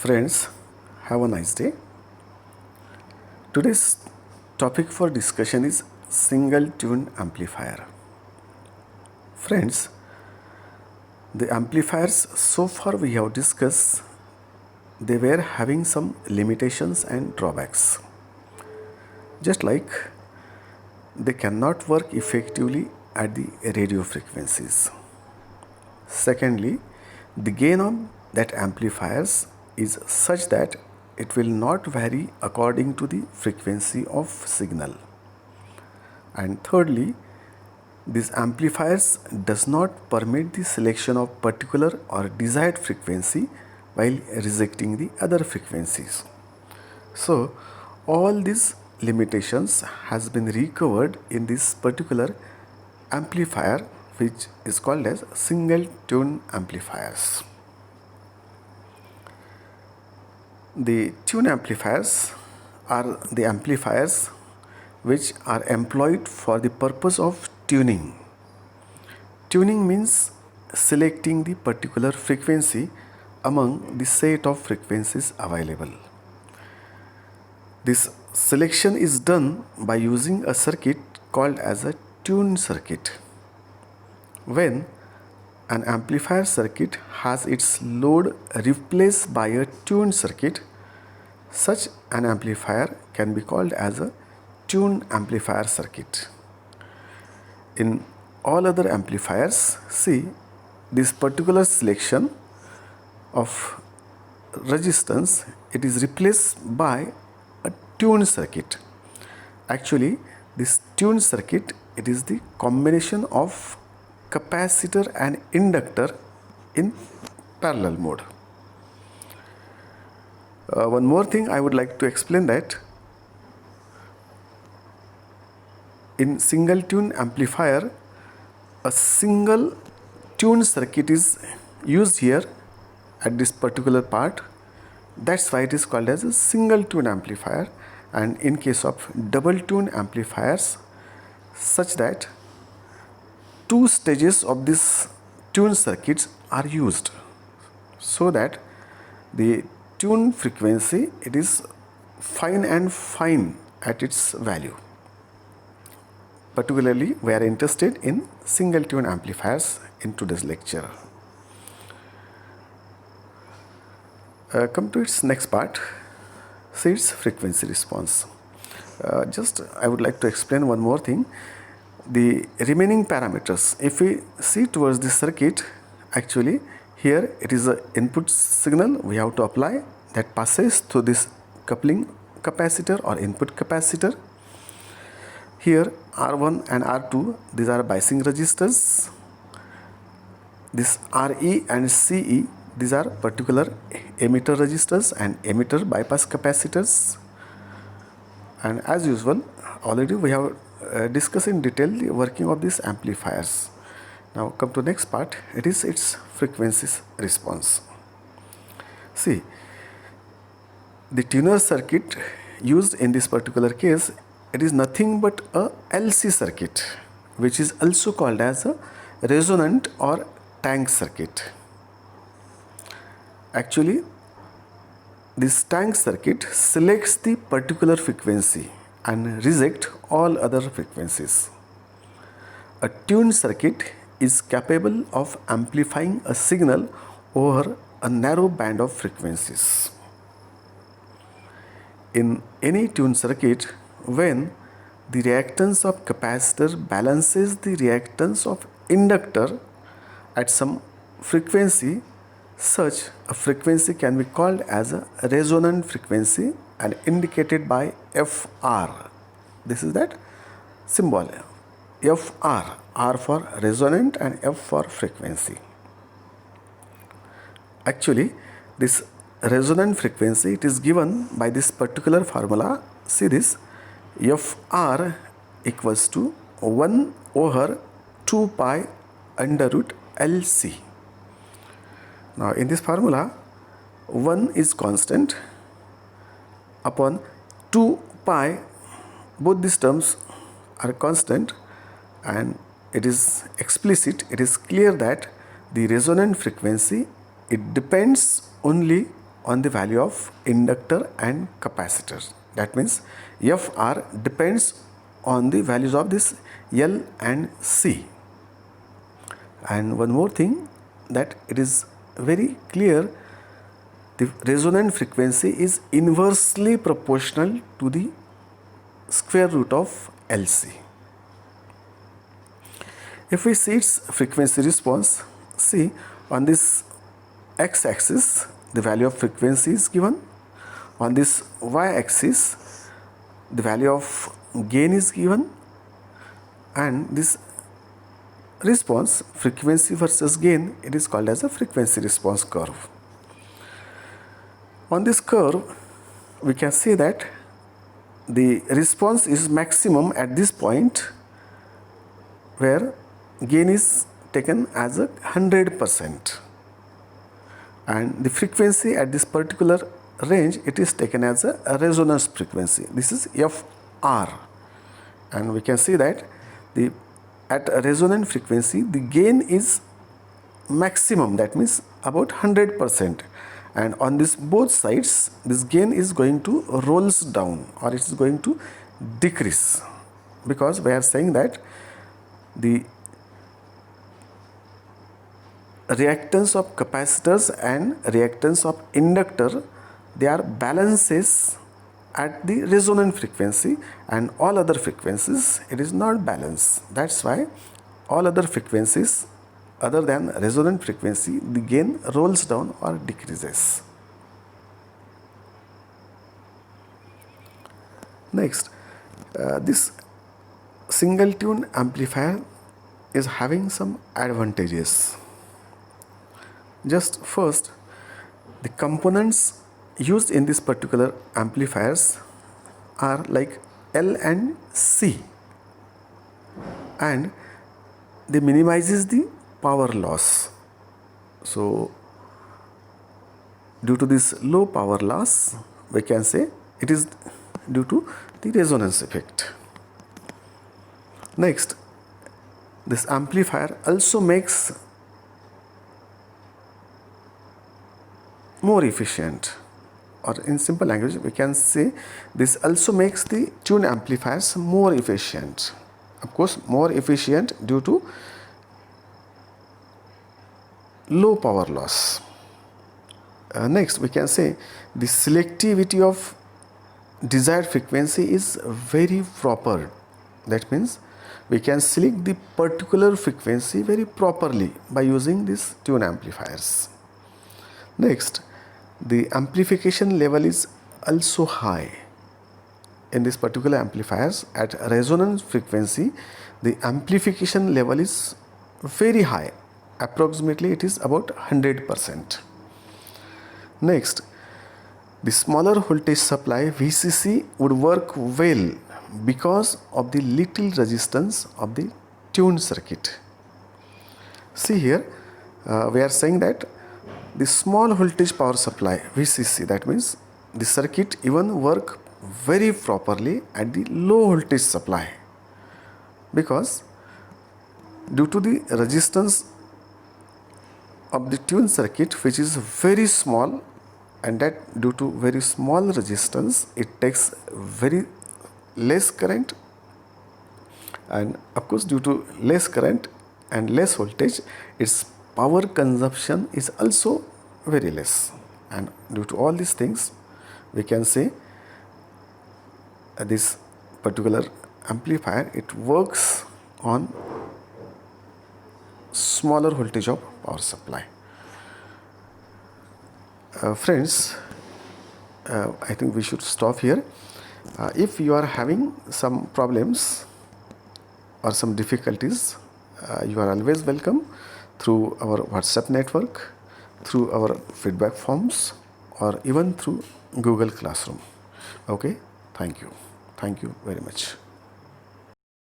Friends, have a nice day. Today's topic for discussion is single tune amplifier. Friends, the amplifiers so far we have discussed, they were having some limitations and drawbacks. Just like they cannot work effectively at the radio frequencies. Secondly, the gain of that amplifiers is such that it will not vary according to the frequency of signal. And thirdly, these amplifiers does not permit the selection of particular or desired frequency while rejecting the other frequencies. So all these limitations has been recovered in this particular amplifier, which is called as single tune amplifiers. The tune amplifiers are the amplifiers which are employed for the purpose of tuning. Tuning means selecting the particular frequency among the set of frequencies available. This selection is done by using a circuit called as a tune circuit. When an amplifier circuit has its load replaced by a tuned circuit, such an amplifier can be called as a tuned amplifier circuit. In all other amplifiers, see, this particular selection of resistance, it is replaced by a tuned circuit. Actually, this tuned circuit, it is the combination of capacitor and inductor in parallel mode. One more thing I would like to explain, that in single tune amplifier, a single tune circuit is used here at this particular part. That's why it is called as a single tune amplifier. And in case of double tune amplifiers, such that two stages of this tune circuits are used, so that the tune frequency, it is fine and fine at its value. Particularly, we are interested in single tune amplifiers in today's lecture. Come to its next part, see its frequency response. Just I would like to explain one more thing. The remaining parameters, if we see towards the circuit, actually here it is an input signal we have to apply that passes through this coupling capacitor or input capacitor. Here R1 and R2, these are biasing resistors. This RE and CE, these are particular emitter resistors and emitter bypass capacitors. And as usual, already we have discussed in detail the working of these amplifiers. Now come to next part, it is its frequencies response. See, the tuner circuit used in this particular case, it is nothing but a LC circuit, which is also called as a resonant or tank circuit. Actually, this tank circuit selects the particular frequency and reject all other frequencies. A tuned circuit is capable of amplifying a signal over a narrow band of frequencies. In any tuned circuit, when the reactance of capacitor balances the reactance of inductor at some frequency, such a frequency can be called as a resonant frequency and indicated by FR. This is that symbol, FR, R for resonant and F for frequency. Actually, this resonant frequency, it is given by this particular formula. See this, FR equals to 1 over 2 pi under root LC. Now in this formula, 1 is constant upon 2 pi, both these terms are constant, and it is explicit, it is clear that the resonant frequency, it depends only on the value of inductor and capacitor. That means Fr depends on the values of this L and C. And one more thing, that it is very clear, the resonant frequency is inversely proportional to the square root of LC. If we see its frequency response, see on this x-axis the value of frequency is given, on this y-axis the value of gain is given, and this response, frequency versus gain, it is called as a frequency response curve. On this curve we can see that the response is maximum at this point where gain is taken as 100%, and the frequency at this particular range, it is taken as a resonance frequency. This is Fr, and we can see that at a resonant frequency the gain is maximum, that means about 100%, and on this both sides this gain is going to rolls down, or it is going to decrease, because we are saying that the reactance of capacitors and reactance of inductor, they are balances at the resonant frequency, and all other frequencies it is not balanced. That's why all other frequencies other than resonant frequency, the gain rolls down or decreases. Next, this single tune amplifier is having some advantages. Just first, the components used in this particular amplifiers are like L and C, and they minimizes the power loss. So due to this low power loss, we can say it is due to the resonance effect. Next, this amplifier also makes more efficient, or in simple language we can say this also makes the tune amplifiers more efficient. Of course, more efficient due to low power loss. Next, we can say the selectivity of desired frequency is very proper. That means we can select the particular frequency very properly by using these tune amplifiers. Next, the amplification level is also high. In this particular amplifiers, at resonance frequency, the amplification level is very high. Approximately it is about 100%. Next, the smaller voltage supply VCC would work well because of the little resistance of the tuned circuit. See here, we are saying that the small voltage power supply VCC, that means the circuit even work very properly at the low voltage supply, because due to the resistance of the tuned circuit, which is very small, and that due to very small resistance it takes very less current, and of course due to less current and less voltage, its power consumption is also very less. And due to all these things, we can say this particular amplifier, it works on smaller voltage of power supply. Friends, I think we should stop here. If you are having some problems or some difficulties, you are always welcome through our WhatsApp network, through our feedback forms, or even through Google Classroom. Okay, thank you very much.